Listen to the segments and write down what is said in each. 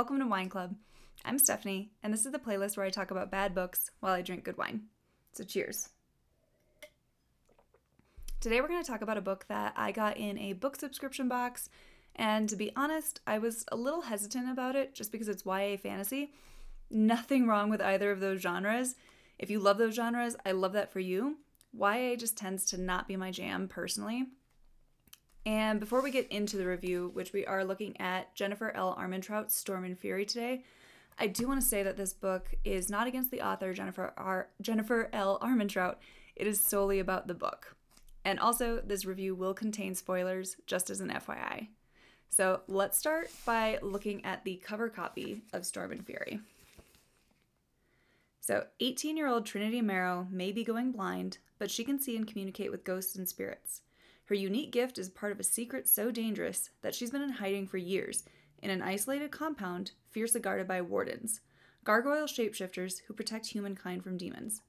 welcome to Whine Club. I'm Stephanie, and this is the playlist where I talk about bad books while I drink good wine. So cheers. Today we're going to talk about a book that I got in a book subscription box, and to be honest, I was a little hesitant about it just because it's YA fantasy. Nothing wrong with either of those genres. If you love those genres, I love that for you. YA just tends to not be my jam personally. And before we get into the review, which we are looking at Jennifer L. Armentrout's Storm and Fury today, I do want to say that this book is not against the author, Jennifer L. Armentrout. It is solely about the book. And also, this review will contain spoilers, just as an FYI. So let's start by looking at the cover copy of Storm and Fury. So 18-year-old Trinity Marrow may be going blind, but she can see and communicate with ghosts and spirits. Her unique gift is part of a secret so dangerous that she's been in hiding for years in an isolated compound fiercely guarded by wardens, gargoyle shapeshifters who protect humankind from demons.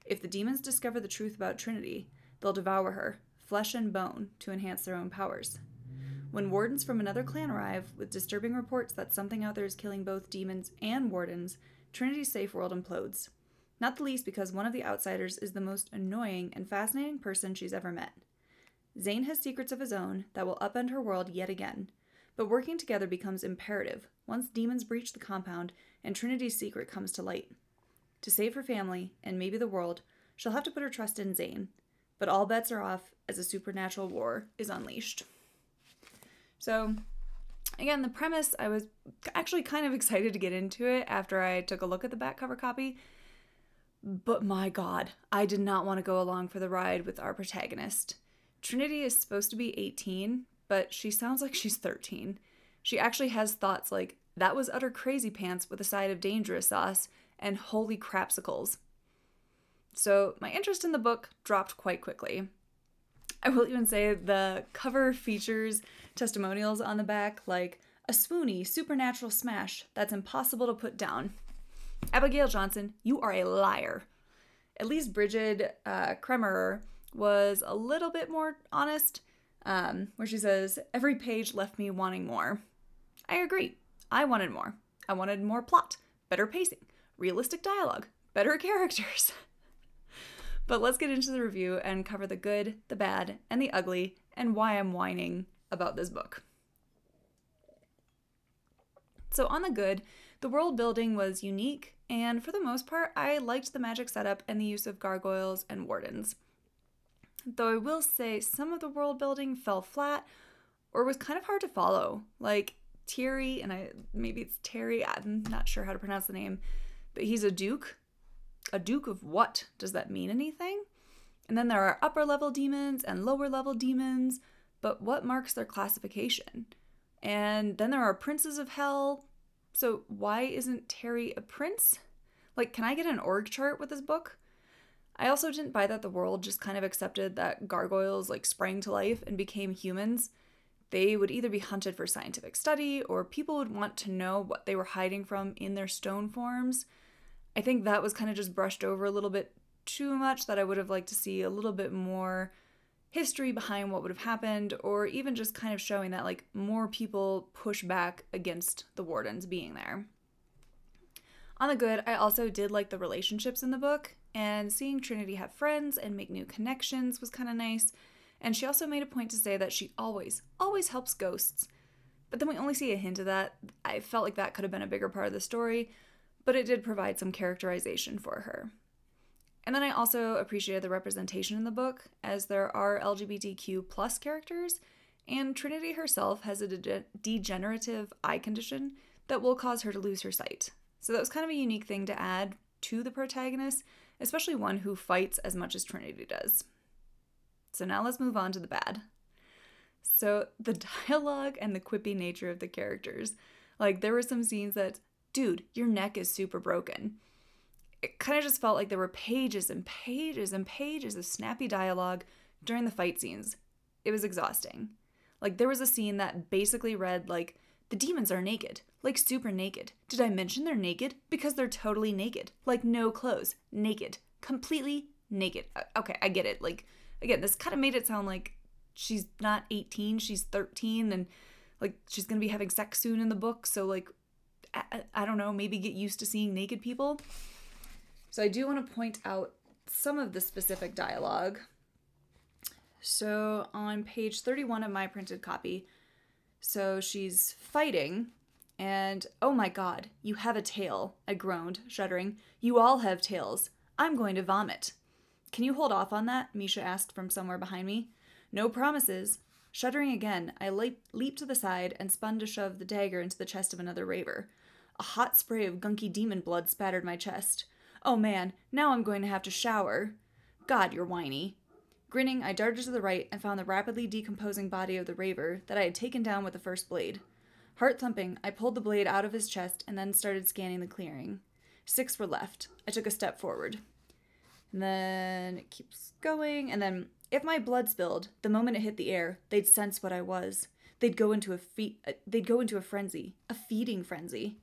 If the demons discover the truth about Trinity, they'll devour her, flesh and bone, to enhance their own powers. When wardens from another clan arrive with disturbing reports that something out there is killing both demons and wardens, Trinity's safe world implodes. Not the least because one of the outsiders is the most annoying and fascinating person she's ever met. Zane has secrets of his own that will upend her world yet again, but working together becomes imperative once demons breach the compound and Trinity's secret comes to light. To save her family, and maybe the world, she'll have to put her trust in Zane, but all bets are off as a supernatural war is unleashed. So, again, the premise, I was actually kind of excited to get into it after I took a look at the back cover copy, but my god, I did not want to go along for the ride with our protagonist. Trinity is supposed to be 18, but she sounds like she's 13. She actually has thoughts like, that was utter crazy pants with a side of dangerous sauce, and holy crapsicles. So my interest in the book dropped quite quickly. I will even say the cover features testimonials on the back like, a swoony supernatural smash that's impossible to put down. Abigail Johnson, you are a liar. At least Bridget Kremerer was a little bit more honest, where she says, every page left me wanting more. I agree. I wanted more. I wanted more plot, better pacing, realistic dialogue, better characters. But let's get into the review and cover the good, the bad, and the ugly, and why I'm whining about this book. So on the good, the world building was unique, and for the most part, I liked the magic setup and the use of gargoyles and wardens. Though I will say some of the world building fell flat or was kind of hard to follow. Like Thierry, and maybe it's Terry, I'm not sure how to pronounce the name, but he's a duke. A duke of what? Does that mean anything? And then there are upper level demons and lower level demons, but what marks their classification? And then there are princes of hell. So why isn't Terry a prince? Like, can I get an org chart with this book? I also didn't buy that the world just kind of accepted that gargoyles like sprang to life and became humans. They would either be hunted for scientific study or people would want to know what they were hiding from in their stone forms. I think that was kind of just brushed over a little bit too much, that I would have liked to see a little bit more history behind what would have happened, or even just kind of showing that like more people push back against the wardens being there. On the good, I also did like the relationships in the book, and seeing Trinity have friends and make new connections was kind of nice. And she also made a point to say that she always helps ghosts. But then we only see a hint of that. I felt like that could have been a bigger part of the story, but it did provide some characterization for her. And then I also appreciated the representation in the book, as there are LGBTQ plus characters, and Trinity herself has a degenerative eye condition that will cause her to lose her sight. So that was kind of a unique thing to add to the protagonist, especially one who fights as much as Trinity does. So now let's move on to the bad. So the dialogue and the quippy nature of the characters. Like, there were some scenes that, dude, your neck is super broken. It kind of just felt like there were pages and pages and pages of snappy dialogue during the fight scenes. It was exhausting. Like, there was a scene that basically read like, the demons are naked, like super naked. Did I mention they're naked? Because they're totally naked. Like, no clothes. Naked. Completely naked. Okay, I get it. Like, again, this kind of made it sound like she's not 18, she's 13, and like she's gonna be having sex soon in the book, so like I don't know, maybe get used to seeing naked people. So I do want to point out some of the specific dialogue. So on page 31 of my printed copy, so she's fighting, and oh my god, you have a tail, I groaned, shuddering. You all have tails. I'm going to vomit. Can you hold off on that? Misha asked from somewhere behind me. No promises. Shuddering again, I leaped to the side and spun to shove the dagger into the chest of another raver. A hot spray of gunky demon blood spattered my chest. Oh man, now I'm going to have to shower. God, you're whiny. Grinning, I darted to the right and found the rapidly decomposing body of the raver that I had taken down with the first blade. Heart thumping, I pulled the blade out of his chest and then started scanning the clearing. 6 were left. I took a step forward. And then it keeps going, and then if my blood spilled, the moment it hit the air, they'd sense what I was. They'd go into a frenzy, a feeding frenzy.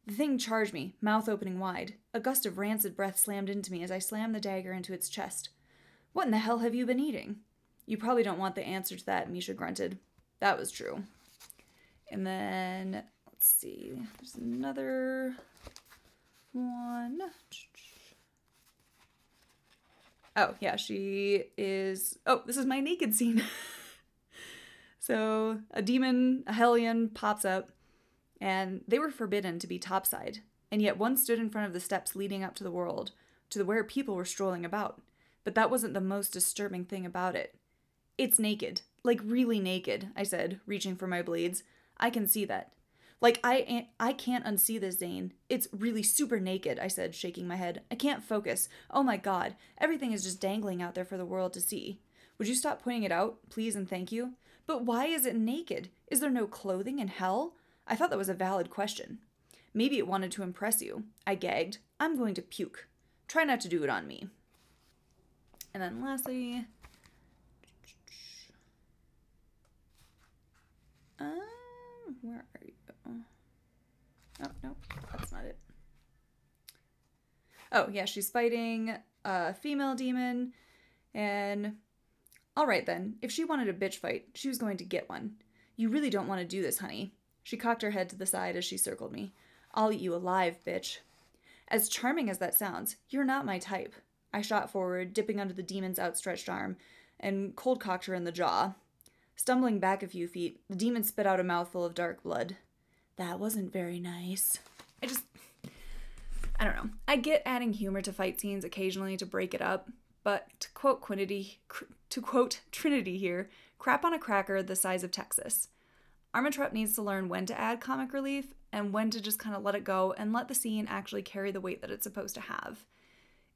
The thing charged me, mouth opening wide. A gust of rancid breath slammed into me as I slammed the dagger into its chest. What in the hell have you been eating? You probably don't want the answer to that, Misha grunted. That was true. And then, let's see, there's another one. Oh, yeah, she is... Oh, this is my naked scene. So, a demon, a hellion, pops up, and they were forbidden to be topside, and yet one stood in front of the steps leading up to the world, to where people were strolling about. But that wasn't the most disturbing thing about it. It's naked. Like, really naked, I said, reaching for my blades. I can see that. Like, I can't unsee this, Zane. It's really super naked, I said, shaking my head. I can't focus. Oh my god. Everything is just dangling out there for the world to see. Would you stop pointing it out, please and thank you? But why is it naked? Is there no clothing in hell? I thought that was a valid question. Maybe it wanted to impress you. I gagged. I'm going to puke. Try not to do it on me. And then lastly... where are you? Oh, no, that's not it. Oh, yeah, she's fighting a female demon, and... Alright then, if she wanted a bitch fight, she was going to get one. You really don't want to do this, honey. She cocked her head to the side as she circled me. I'll eat you alive, bitch. As charming as that sounds, you're not my type. I shot forward, dipping under the demon's outstretched arm, and cold-cocked her in the jaw. Stumbling back a few feet, the demon spit out a mouthful of dark blood. That wasn't very nice. I don't know. I get adding humor to fight scenes occasionally to break it up, but to quote Trinity here, crap on a cracker the size of Texas. Armentrout needs to learn when to add comic relief and when to just kind of let it go and let the scene actually carry the weight that it's supposed to have.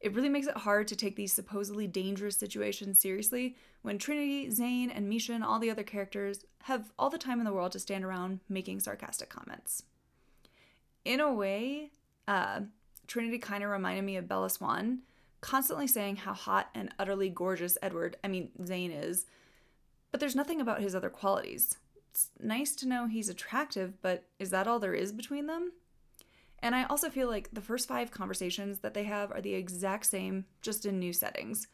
It really makes it hard to take these supposedly dangerous situations seriously when Trinity, Zane, and Misha and all the other characters have all the time in the world to stand around making sarcastic comments. In a way, Trinity kind of reminded me of Bella Swan, constantly saying how hot and utterly gorgeous Zane is, but there's nothing about his other qualities. It's nice to know he's attractive, but is that all there is between them? And I also feel like the first 5 conversations that they have are the exact same, just in new settings.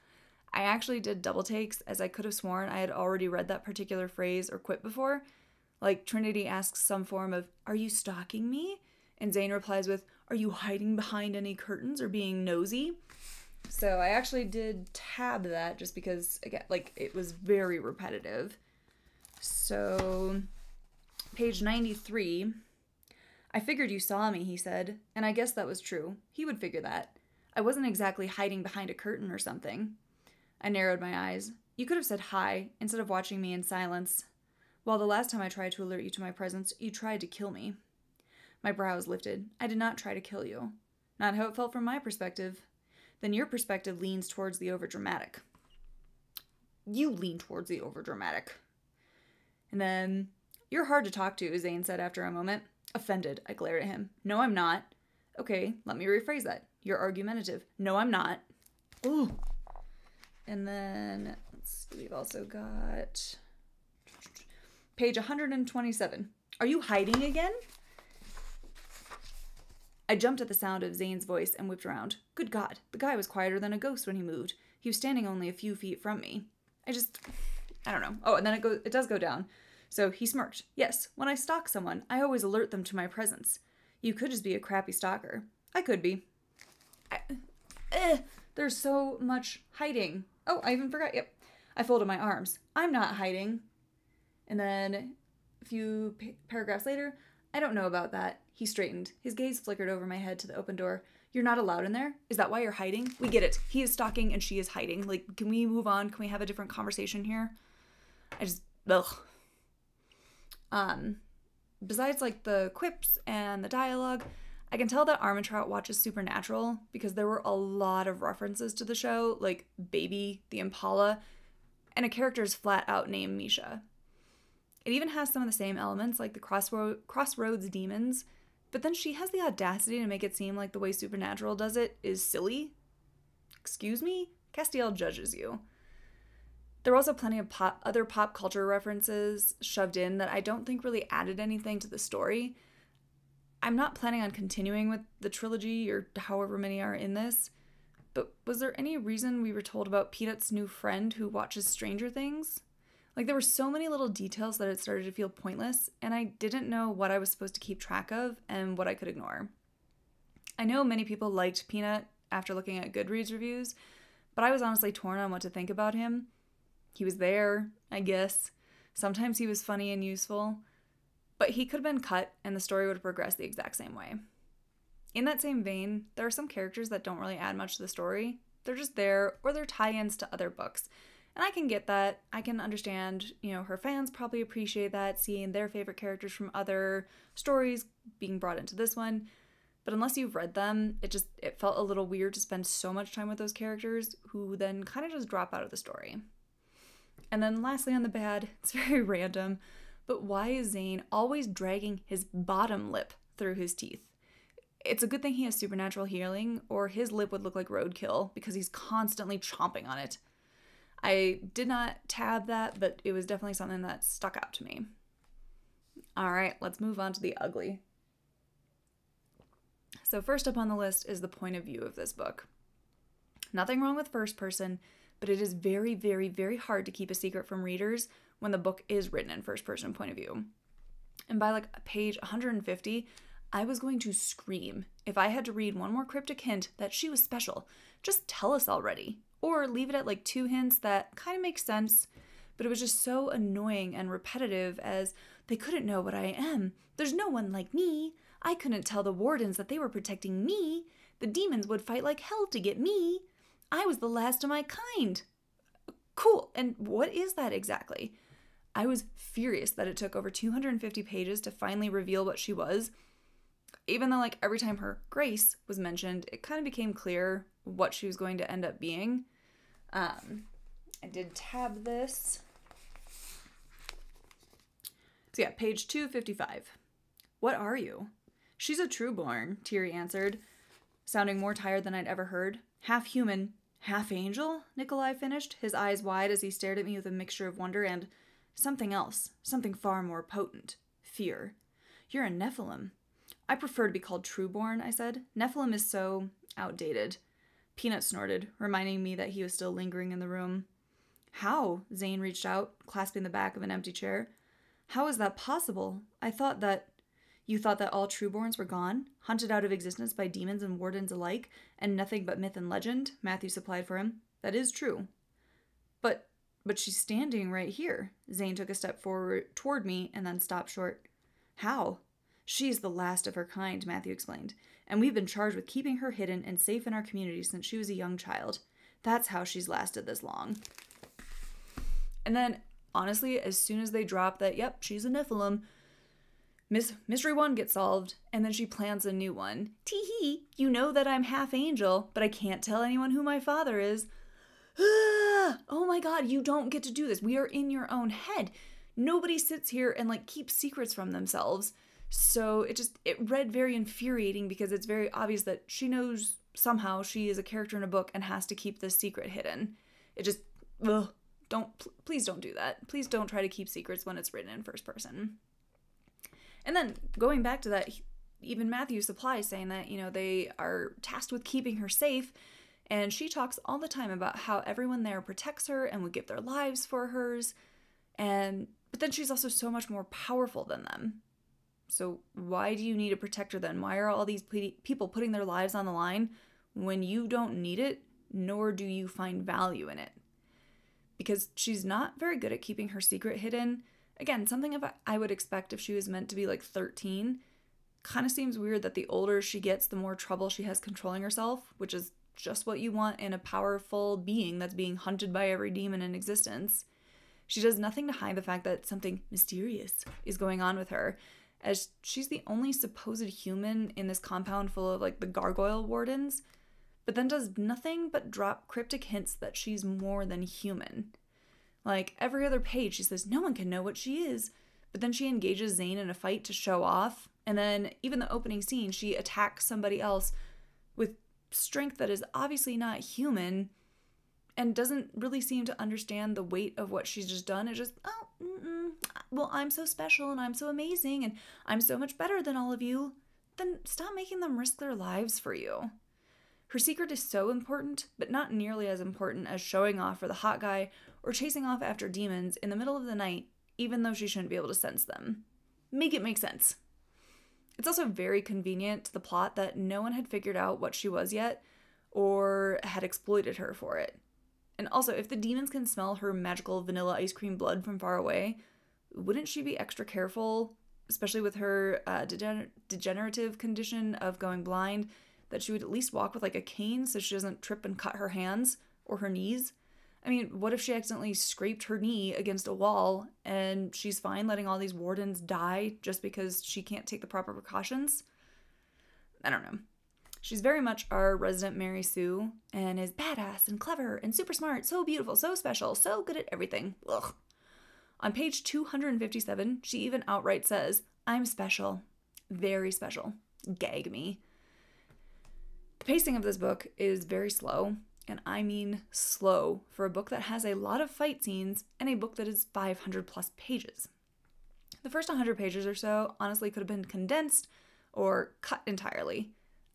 I actually did double takes, as I could have sworn I had already read that particular phrase or quip before. Like, Trinity asks some form of, "Are you stalking me?" And Zane replies with, "Are you hiding behind any curtains or being nosy?" So I actually did tab that just because, again, it was very repetitive. So, page 93... I figured you saw me, he said, and I guess that was true. He would figure that. I wasn't exactly hiding behind a curtain or something. I narrowed my eyes. You could have said hi, instead of watching me in silence. Well, the last time I tried to alert you to my presence, you tried to kill me. My brows lifted. I did not try to kill you. Not how it felt from my perspective. Then your perspective leans towards the overdramatic. You lean towards the overdramatic. And then, you're hard to talk to, Zane said after a moment. Offended, I glared at him. No, I'm not. Okay, let me rephrase that. You're argumentative. No, I'm not. Ooh. And then, let's see, we've also got page 127. Are you hiding again? I jumped at the sound of Zane's voice and whipped around. Good God, the guy was quieter than a ghost when he moved. He was standing only a few feet from me. I don't know. Oh, and then it does go down. So he smirked. Yes, when I stalk someone, I always alert them to my presence. You could just be a crappy stalker. I could be. There's so much hiding. Oh, I even forgot. Yep. I folded my arms. I'm not hiding. And then a few paragraphs later, I don't know about that. He straightened. His gaze flickered over my head to the open door. You're not allowed in there? Is that why you're hiding? We get it. He is stalking and she is hiding. Like, can we move on? Can we have a different conversation here? Ugh. Besides, like, the quips and the dialogue, I can tell that Armentrout watches Supernatural because there were a lot of references to the show, like Baby, the Impala, and a character's flat-out name, Misha. It even has some of the same elements, like the Crossroads demons, but then she has the audacity to make it seem like the way Supernatural does it is silly. Excuse me? Castiel judges you. There were also plenty of other pop culture references shoved in that I don't think really added anything to the story. I'm not planning on continuing with the trilogy or however many are in this, but was there any reason we were told about Peanut's new friend who watches Stranger Things? Like, there were so many little details that it started to feel pointless, and I didn't know what I was supposed to keep track of and what I could ignore. I know many people liked Peanut after looking at Goodreads reviews, but I was honestly torn on what to think about him. He was there, I guess. Sometimes he was funny and useful, but he could have been cut and the story would have progressed the exact same way. In that same vein, there are some characters that don't really add much to the story. They're just there, or they're tie-ins to other books. And I can get that. I can understand, her fans probably appreciate that, seeing their favorite characters from other stories being brought into this one. But unless you've read them, it felt a little weird to spend so much time with those characters who then kind of just drop out of the story. And then lastly on the bad, it's very random, but why is Zane always dragging his bottom lip through his teeth? It's a good thing he has supernatural healing, or his lip would look like roadkill because he's constantly chomping on it. I did not tab that, but it was definitely something that stuck out to me. All right, let's move on to the ugly. So first up on the list is the point of view of this book. Nothing wrong with first person, but it is very, very, very hard to keep a secret from readers when the book is written in first person point of view. And by like page 150, I was going to scream if I had to read one more cryptic hint that she was special. Just tell us already. Or leave it at like 2 hints that kind of make sense, but it was just so annoying and repetitive as they couldn't know what I am. There's no one like me. I couldn't tell the wardens that they were protecting me. The demons would fight like hell to get me. I was the last of my kind. Cool. And what is that exactly? I was furious that it took over 250 pages to finally reveal what she was. Even though like every time her grace was mentioned, it kind of became clear what she was going to end up being. I did tab this. So yeah, page 255. What are you? She's a trueborn, Tiri answered, sounding more tired than I'd ever heard. Half human, half angel, Nikolai finished, his eyes wide as he stared at me with a mixture of wonder and something else, something far more potent, fear. You're a Nephilim. I prefer to be called trueborn, I said. Nephilim is so outdated. Peanut snorted, reminding me that he was still lingering in the room. How? Zane reached out, clasping the back of an empty chair. How is that possible? You thought that all trueborns were gone, hunted out of existence by demons and wardens alike, and nothing but myth and legend? Matthew supplied for him. That is true. But she's standing right here. Zane took a step forward toward me and then stopped short. How? She's the last of her kind, Matthew explained, and we've been charged with keeping her hidden and safe in our community since she was a young child. That's how she's lasted this long. And then, honestly, as soon as they drop that, yep, she's a Nephilim, Mystery 1 gets solved, and then she plans a new one. Tee-hee, you know that I'm half angel, but I can't tell anyone who my father is. Oh my god, you don't get to do this. We are in your own head. Nobody sits here and keeps secrets from themselves. So it read very infuriating because it's very obvious that she knows somehow she is a character in a book and has to keep this secret hidden. Please don't do that. Please don't try to keep secrets when it's written in first person. And then going back to that, even Matthew supplies saying that, they are tasked with keeping her safe. And she talks all the time about how everyone there protects her and would give their lives for hers. But then she's also so much more powerful than them. So why do you need a protector then? Why are all these people putting their lives on the line when you don't need it, nor do you find value in it? Because she's not very good at keeping her secret hidden. Again, something I would expect if she was meant to be like 13. Kind of seems weird that the older she gets, the more trouble she has controlling herself, which is just what you want in a powerful being that's being hunted by every demon in existence. She does nothing to hide the fact that something mysterious is going on with her, as she's the only supposed human in this compound full of like the gargoyle wardens, but then does nothing but drop cryptic hints that she's more than human. Like every other page, she says no one can know what she is, but then she engages Zane in a fight to show off, and then even the opening scene, she attacks somebody else with strength that is obviously not human and doesn't really seem to understand the weight of what she's just done. It's just, well, I'm so special and I'm so amazing and I'm so much better than all of you. Then stop making them risk their lives for you. Her secret is so important, but not nearly as important as showing off for the hot guy or chasing off after demons in the middle of the night, even though she shouldn't be able to sense them. Make it make sense. It's also very convenient to the plot that no one had figured out what she was yet or had exploited her for it. And also, if the demons can smell her magical vanilla ice cream blood from far away, wouldn't she be extra careful, especially with her degenerative condition of going blind, that she would at least walk with like a cane so she doesn't trip and cut her hands or her knees? I mean, what if she accidentally scraped her knee against a wall and she's fine letting all these wardens die just because she can't take the proper precautions? I don't know. She's very much our resident Mary Sue and is badass and clever and super smart, so beautiful, so special, so good at everything. Ugh. On page 257, she even outright says, "I'm special. Very special. Gag me." The pacing of this book is very slow, and I mean slow for a book that has a lot of fight scenes and a book that is 500 plus pages. The first 100 pages or so honestly could have been condensed or cut entirely.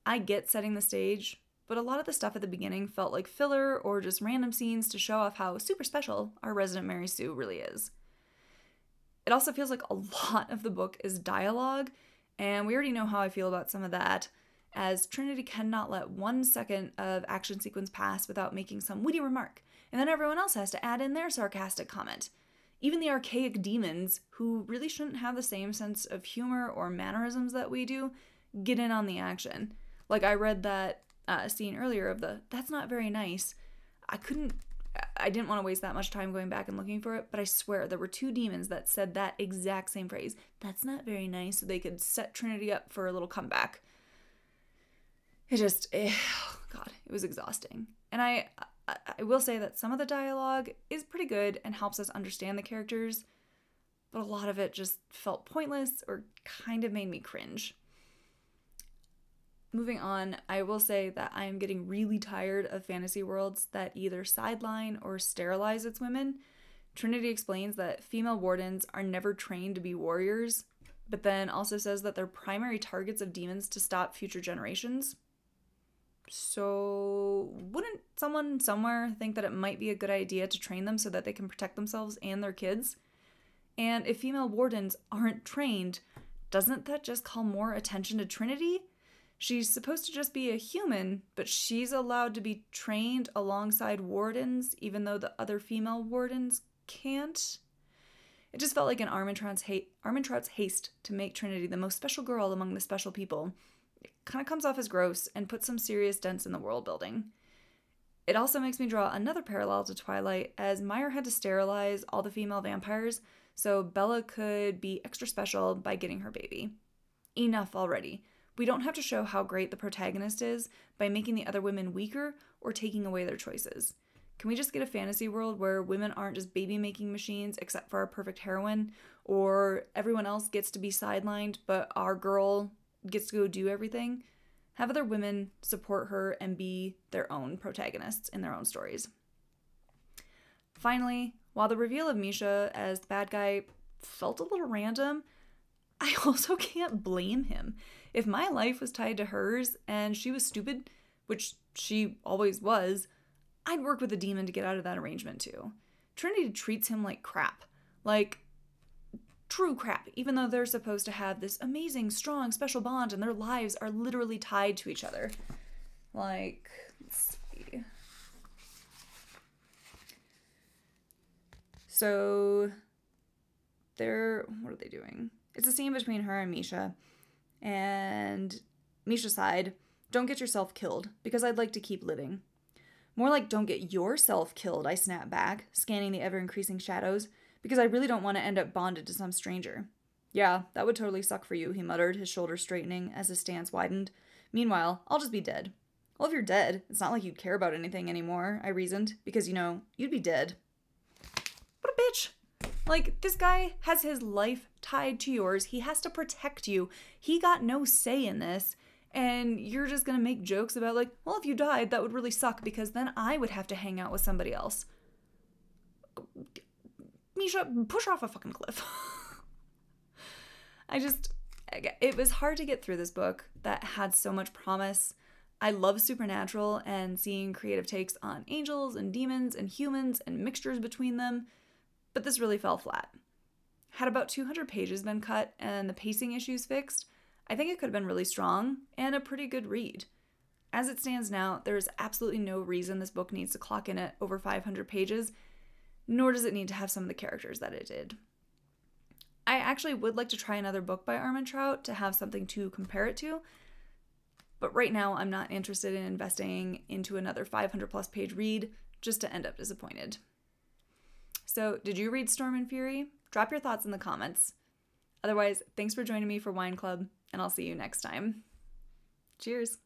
I get setting the stage, but a lot of the stuff at the beginning felt like filler or just random scenes to show off how super special our resident Mary Sue really is. It also feels like a lot of the book is dialogue, and we already know how I feel about some of that, as Trinity cannot let 1 second of action sequence pass without making some witty remark, and then everyone else has to add in their sarcastic comment. Even the archaic demons, who really shouldn't have the same sense of humor or mannerisms that we do, get in on the action. Like I read that scene earlier of the, "that's not very nice." I didn't want to waste that much time going back and looking for it, but I swear there were 2 demons that said that exact same phrase, "that's not very nice," so they could set Trinity up for a little comeback. It just, God, it was exhausting. And I will say that some of the dialogue is pretty good and helps us understand the characters, but a lot of it just felt pointless or kind of made me cringe. Moving on, I will say that I am getting really tired of fantasy worlds that either sideline or sterilize its women. Trinity explains that female wardens are never trained to be warriors, but then also says that they're primary targets of demons to stop future generations. So wouldn't someone somewhere think that it might be a good idea to train them so that they can protect themselves and their kids? And if female wardens aren't trained, doesn't that just call more attention to Trinity? She's supposed to just be a human, but she's allowed to be trained alongside wardens, even though the other female wardens can't. It just felt like an Armentrout's haste to make Trinity the most special girl among the special people. It kind of comes off as gross and puts some serious dents in the world building. It also makes me draw another parallel to Twilight, as Meyer had to sterilize all the female vampires so Bella could be extra special by getting her baby. Enough already. We don't have to show how great the protagonist is by making the other women weaker or taking away their choices. Can we just get a fantasy world where women aren't just baby-making machines except for our perfect heroine, or everyone else gets to be sidelined but our girl gets to go do everything? Have other women support her and be their own protagonists in their own stories. Finally, while the reveal of Misha as the bad guy felt a little random, I also can't blame him. If my life was tied to hers and she was stupid, which she always was, I'd work with a demon to get out of that arrangement too. Trinity treats him like crap. Like, true crap, even though they're supposed to have this amazing, strong, special bond and their lives are literally tied to each other. Like, let's see. So, what are they doing? It's a scene between her and Misha. And Misha sighed, "Don't get yourself killed, because I'd like to keep living." "More like don't get yourself killed," I snapped back, scanning the ever-increasing shadows, "because I really don't want to end up bonded to some stranger." "Yeah, that would totally suck for you," he muttered, his shoulders straightening as his stance widened. "Meanwhile, I'll just be dead." "Well, if you're dead, it's not like you'd care about anything anymore," I reasoned, "because, you'd be dead." What a bitch! Like, this guy has his life tied to yours. He has to protect you. He got no say in this. And you're just gonna make jokes about, like, well, if you died, that would really suck because then I would have to hang out with somebody else. Misha, push her off a fucking cliff. It was hard to get through this book that had so much promise. I love supernatural and seeing creative takes on angels and demons and humans and mixtures between them. But this really fell flat. Had about 200 pages been cut and the pacing issues fixed, I think it could have been really strong and a pretty good read. As it stands now, there is absolutely no reason this book needs to clock in at over 500 pages, nor does it need to have some of the characters that it did. I actually would like to try another book by Armentrout to have something to compare it to, but right now I'm not interested in investing into another 500 plus page read just to end up disappointed. So, did you read Storm and Fury? Drop your thoughts in the comments. Otherwise, thanks for joining me for Whine Club, and I'll see you next time. Cheers!